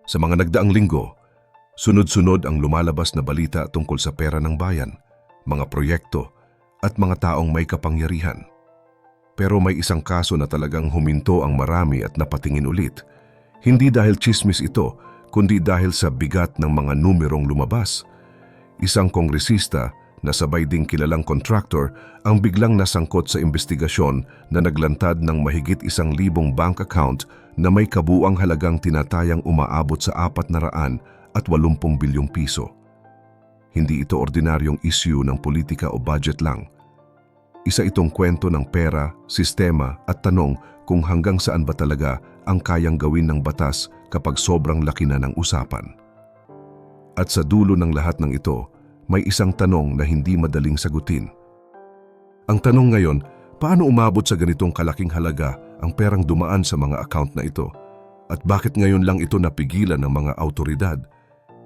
Sa mga nagdaang linggo, sunod-sunod ang lumalabas na balita tungkol sa pera ng bayan, mga proyekto at mga taong may kapangyarihan. Pero may isang kaso na talagang huminto ang marami at napatingin ulit. Hindi dahil tsismis ito, kundi dahil sa bigat ng mga numerong lumabas. Isang kongresista na sabay ding kilalang kontraktor ang biglang nasangkot sa investigasyon na naglantad ng mahigit 1,000 bank account na may kabuuang halagang tinatayang umaabot sa 480 bilyong piso. Hindi ito ordinaryong issue ng politika o budget lang. Isa itong kwento ng pera, sistema at tanong kung hanggang saan ba talaga ang kayang gawin ng batas kapag sobrang laki na ng usapan. At sa dulo ng lahat ng ito, may isang tanong na hindi madaling sagutin. Ang tanong ngayon, paano umabot sa ganitong kalaking halaga ang perang dumaan sa mga account na ito? At bakit ngayon lang ito napigilan ng mga autoridad?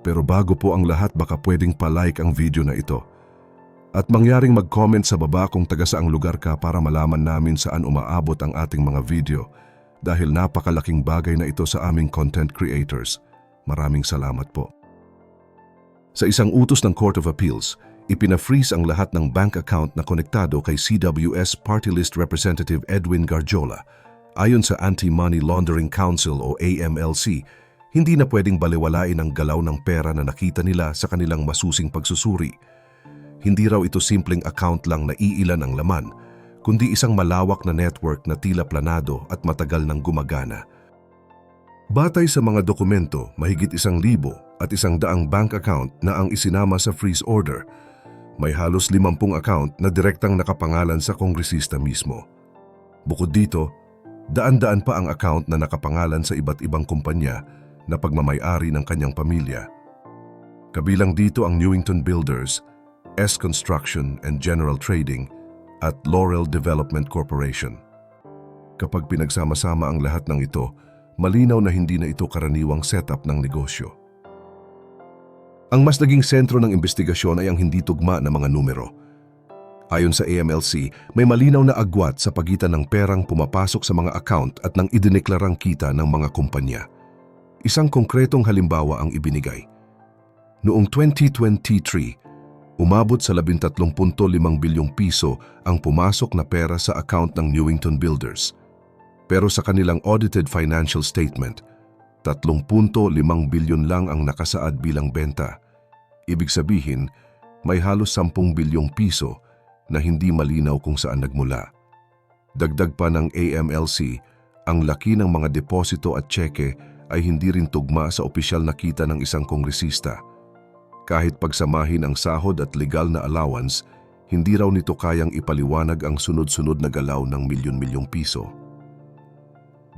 Pero bago po ang lahat, baka pwedeng pa-like ang video na ito. At mangyaring mag-comment sa baba kung taga saang lugar ka para malaman namin saan umaabot ang ating mga video dahil napakalaking bagay na ito sa aming content creators. Maraming salamat po. Sa isang utos ng Court of Appeals, ipina-freeze ang lahat ng bank account na konektado kay CWS Party List Representative Edwin Garjola. Ayon sa Anti-Money Laundering Council o AMLC, hindi na pwedeng balewalain ang galaw ng pera na nakita nila sa kanilang masusing pagsusuri. Hindi raw ito simpleng account lang na iilan ang laman, kundi isang malawak na network na tila planado at matagal nang gumagana. Batay sa mga dokumento, mahigit 1,000 at 100 bank account na ang isinama sa freeze order. May halos 50 account na direktang nakapangalan sa kongresista mismo. Bukod dito, daan-daan pa ang account na nakapangalan sa iba't ibang kumpanya na pagmamay-ari ng kanyang pamilya. Kabilang dito ang Newington Builders, S Construction and General Trading at Laurel Development Corporation. Kapag pinagsama-sama ang lahat ng ito, malinaw na hindi na ito karaniwang setup ng negosyo. Ang mas naging sentro ng investigasyon ay ang hindi tugma na mga numero. Ayon sa AMLC, may malinaw na agwat sa pagitan ng perang pumapasok sa mga account at ng idineklarang kita ng mga kumpanya. Isang konkretong halimbawa ang ibinigay. Noong 2023, umabot sa 13.5 bilyong piso ang pumasok na pera sa account ng Newington Builders. Pero sa kanilang audited financial statement, 3.5 bilyon lang ang nakasaad bilang benta. Ibig sabihin, may halos 10 bilyong piso na hindi malinaw kung saan nagmula. Dagdag pa ng AMLC, ang laki ng mga deposito at tseke ay hindi rin tugma sa opisyal na kita ng isang kongresista. Kahit pagsamahin ang sahod at legal na allowance, hindi raw nito kayang ipaliwanag ang sunod-sunod na galaw ng milyon-milyong piso.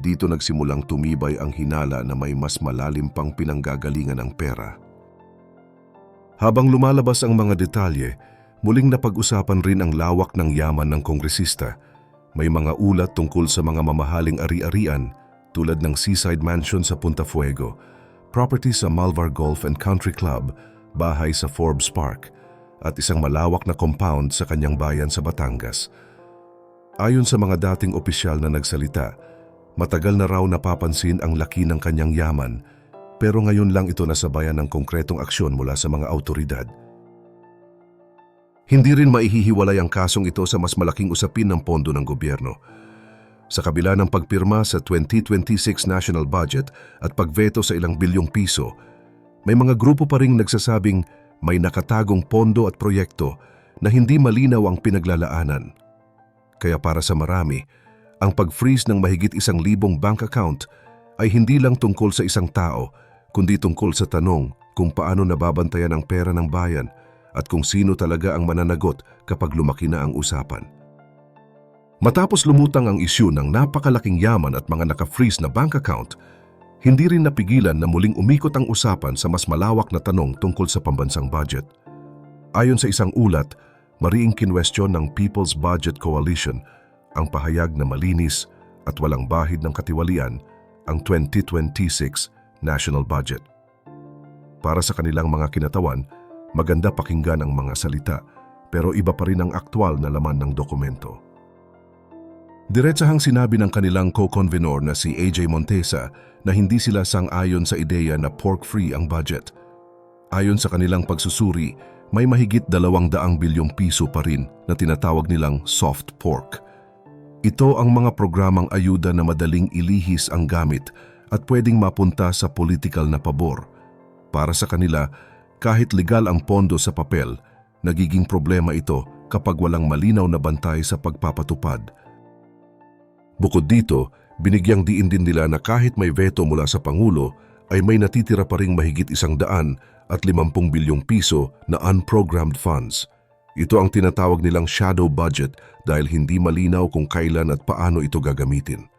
Dito nagsimulang tumibay ang hinala na may mas malalim pang pinanggagalingan ng pera. Habang lumalabas ang mga detalye, muling napag-usapan rin ang lawak ng yaman ng kongresista. May mga ulat tungkol sa mga mamahaling ari-arian tulad ng seaside mansion sa Punta Fuego, property sa Malvar Golf and Country Club, bahay sa Forbes Park, at isang malawak na compound sa kanyang bayan sa Batangas. Ayon sa mga dating opisyal na nagsalita, matagal na raw napapansin ang laki ng kanyang yaman, pero ngayon lang ito nasabayan ng konkretong aksyon mula sa mga autoridad. Hindi rin maihihiwalay ang kasong ito sa mas malaking usapin ng pondo ng gobyerno. Sa kabila ng pagpirma sa 2026 National Budget at pagveto sa ilang bilyong piso, may mga grupo pa ring nagsasabing may nakatagong pondo at proyekto na hindi malinaw ang pinaglalaanan. Kaya para sa marami, ang pag-freeze ng mahigit 1,000 bank account ay hindi lang tungkol sa isang tao, kundi tungkol sa tanong kung paano nababantayan ang pera ng bayan at kung sino talaga ang mananagot kapag lumaki na ang usapan. Matapos lumutang ang isyu ng napakalaking yaman at mga naka-freeze na bank account, hindi rin napigilan na muling umikot ang usapan sa mas malawak na tanong tungkol sa pambansang budget. Ayon sa isang ulat, mariing kinwestiyon ng People's Budget Coalition ang pahayag na malinis at walang bahid ng katiwalian ang 2026 National Budget. Para sa kanilang mga kinatawan, maganda pakinggan ang mga salita pero iba pa rin ang aktwal na laman ng dokumento. Diretsahang sinabi ng kanilang co-convenor na si AJ Montesa na hindi sila sang-ayon sa ideya na pork-free ang budget. Ayon sa kanilang pagsusuri, may mahigit 200 bilyong piso pa rin na tinatawag nilang soft pork. Ito ang mga programang ayuda na madaling ilihis ang gamit at pwedeng mapunta sa political na pabor. Para sa kanila, kahit legal ang pondo sa papel, nagiging problema ito kapag walang malinaw na bantay sa pagpapatupad. Bukod dito, binigyang diin din nila na kahit may veto mula sa Pangulo, ay may natitira pa ring mahigit 150 bilyong piso na unprogrammed funds. Ito ang tinatawag nilang shadow budget dahil hindi malinaw kung kailan at paano ito gagamitin.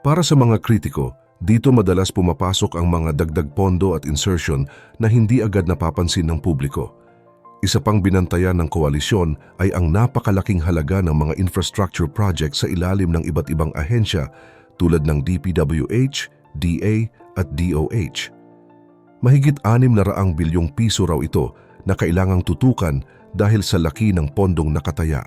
Para sa mga kritiko, dito madalas pumapasok ang mga dagdag pondo at insertion na hindi agad napapansin ng publiko. Isa pang binantayan ng koalisyon ay ang napakalaking halaga ng mga infrastructure projects sa ilalim ng iba't ibang ahensya tulad ng DPWH, DA at DOH. Mahigit 600 bilyong piso raw ito na kailangang tutukan dahil sa laki ng pondong nakataya.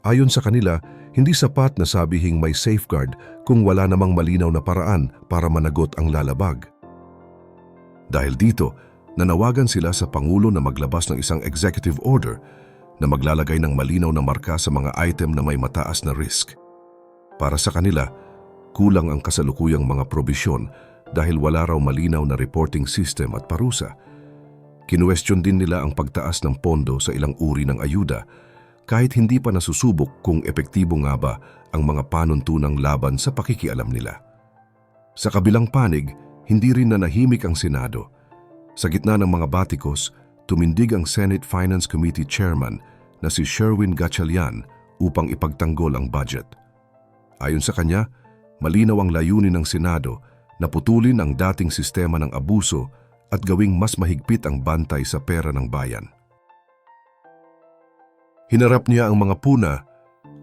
Ayon sa kanila, hindi sapat na sabihing may safeguard kung wala namang malinaw na paraan para managot ang lalabag. Dahil dito, nanawagan sila sa Pangulo na maglabas ng isang executive order na maglalagay ng malinaw na marka sa mga item na may mataas na risk. Para sa kanila, kulang ang kasalukuyang mga probisyon dahil wala raw malinaw na reporting system at parusa. Kinuwestiyon din nila ang pagtaas ng pondo sa ilang uri ng ayuda kahit hindi pa nasusubok kung epektibo nga ba ang mga panuntunang laban sa pakikialam nila. Sa kabilang panig, hindi rin nanahimik ang Senado. Sa gitna ng mga batikos, tumindig ang Senate Finance Committee Chairman na si Sherwin Gatchalian upang ipagtanggol ang budget. Ayon sa kanya, malinaw ang layunin ng Senado na putulin ang dating sistema ng abuso at gawing mas mahigpit ang bantay sa pera ng bayan. Hinarap niya ang mga puna,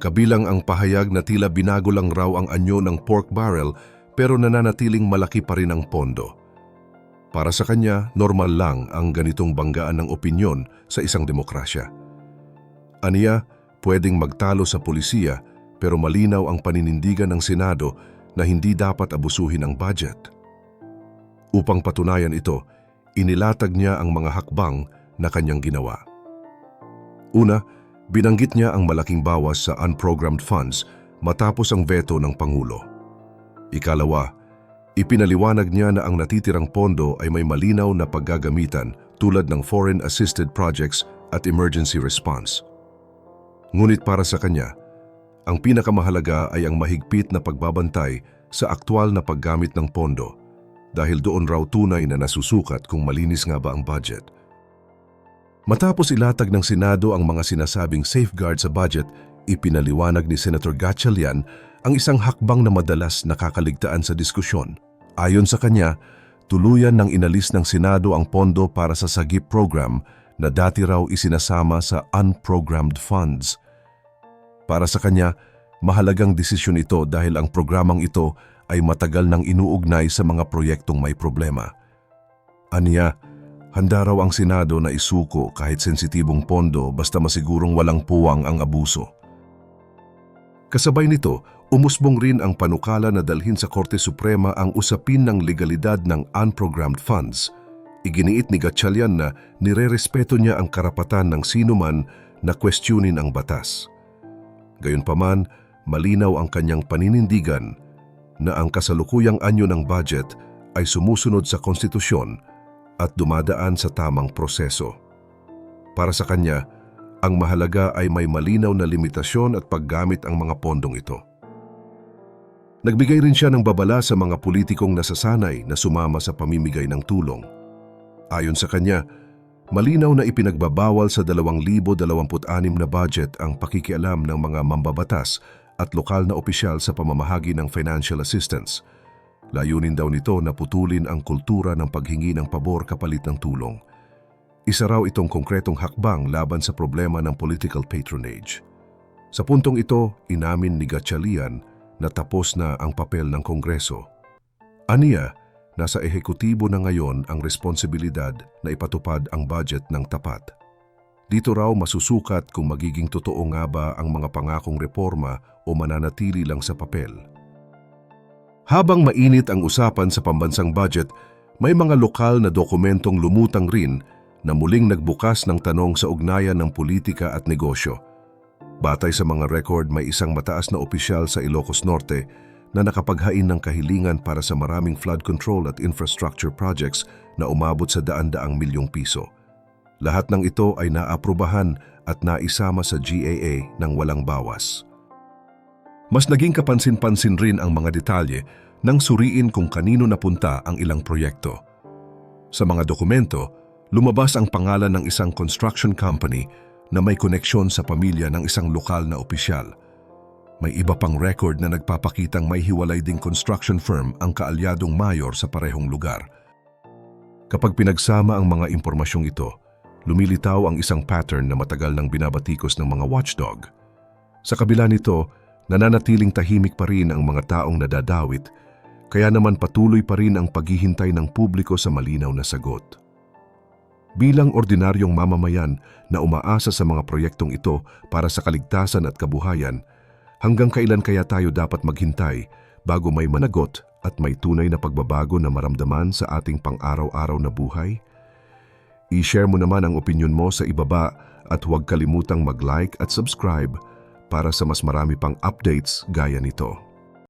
kabilang ang pahayag na tila binago lang raw ang anyo ng pork barrel pero nananatiling malaki pa rin ang pondo. Para sa kanya, normal lang ang ganitong banggaan ng opinyon sa isang demokrasya. Aniya, pwedeng magtalo sa pulisiya pero malinaw ang paninindigan ng Senado na hindi dapat abusuhin ang budget. Upang patunayan ito, inilatag niya ang mga hakbang na kanyang ginawa. Una, binanggit niya ang malaking bawas sa unprogrammed funds matapos ang veto ng Pangulo. Ikalawa, ipinaliwanag niya na ang natitirang pondo ay may malinaw na paggagamitan tulad ng foreign assisted projects at emergency response. Ngunit para sa kanya, ang pinakamahalaga ay ang mahigpit na pagbabantay sa aktwal na paggamit ng pondo dahil doon raw tunay na nasusukat kung malinis nga ba ang budget. Matapos ilatag ng Senado ang mga sinasabing safeguard sa budget, ipinaliwanag ni Senator Gatchalian ang isang hakbang na madalas nakakaligtaan sa diskusyon. Ayon sa kanya, tuluyan nang inalis ng Senado ang pondo para sa SAGIP program na dati raw isinasama sa unprogrammed funds. Para sa kanya, mahalagang desisyon ito dahil ang programang ito ay matagal nang inuugnay sa mga proyektong may problema. Aniya, handa raw ang Senado na isuko kahit sensitibong pondo basta masigurong walang puwang ang abuso. Kasabay nito, umusbong rin ang panukala na dalhin sa Korte Suprema ang usapin ng legalidad ng unprogrammed funds. Iginiit ni Gatchalian na nirerespeto niya ang karapatan ng sinuman na questionin ang batas. Gayunpaman, malinaw ang kanyang paninindigan na ang kasalukuyang anyo ng budget ay sumusunod sa konstitusyon at dumadaan sa tamang proseso. Para sa kanya, ang mahalaga ay may malinaw na limitasyon at paggamit ang mga pondong ito. Nagbigay rin siya ng babala sa mga politikong nasasanay na sumama sa pamimigay ng tulong. Ayon sa kanya, malinaw na ipinagbabawal sa 2026 na budget ang pakikialam ng mga mambabatas at lokal na opisyal sa pamamahagi ng financial assistance. Layunin daw nito na putulin ang kultura ng paghingi ng pabor kapalit ng tulong. Isa raw itong konkretong hakbang laban sa problema ng political patronage. Sa puntong ito, inamin ni Gatchalian na tapos na ang papel ng Kongreso. Aniya, nasa ehekutibo na ngayon ang responsibilidad na ipatupad ang budget ng tapat. Dito raw masusukat kung magiging totoo nga ba ang mga pangakong reforma o mananatili lang sa papel. Habang mainit ang usapan sa pambansang budget, may mga lokal na dokumentong lumutang rin na muling nagbukas ng tanong sa ugnayan ng politika at negosyo. Batay sa mga record, may isang mataas na opisyal sa Ilocos Norte na nakapaghain ng kahilingan para sa maraming flood control at infrastructure projects na umabot sa daan-daang milyong piso. Lahat ng ito ay naaprubahan at naisama sa GAA ng walang bawas. Mas naging kapansin-pansin rin ang mga detalye nang suriin kung kanino napunta ang ilang proyekto. Sa mga dokumento, lumabas ang pangalan ng isang construction company na may koneksyon sa pamilya ng isang lokal na opisyal. May iba pang record na nagpapakitang may hiwalay ding construction firm ang kaalyadong mayor sa parehong lugar. Kapag pinagsama ang mga impormasyong ito, lumilitaw ang isang pattern na matagal nang binabatikos ng mga watchdog. Sa kabila nito, nananatiling tahimik pa rin ang mga taong nadadawit, kaya naman patuloy pa rin ang paghihintay ng publiko sa malinaw na sagot. Bilang ordinaryong mamamayan na umaasa sa mga proyektong ito para sa kaligtasan at kabuhayan, hanggang kailan kaya tayo dapat maghintay bago may managot at may tunay na pagbabago na maramdaman sa ating pang-araw-araw na buhay? I-share mo naman ang opinyon mo sa ibaba at huwag kalimutang mag-like at subscribe para sa mas marami pang updates gaya nito.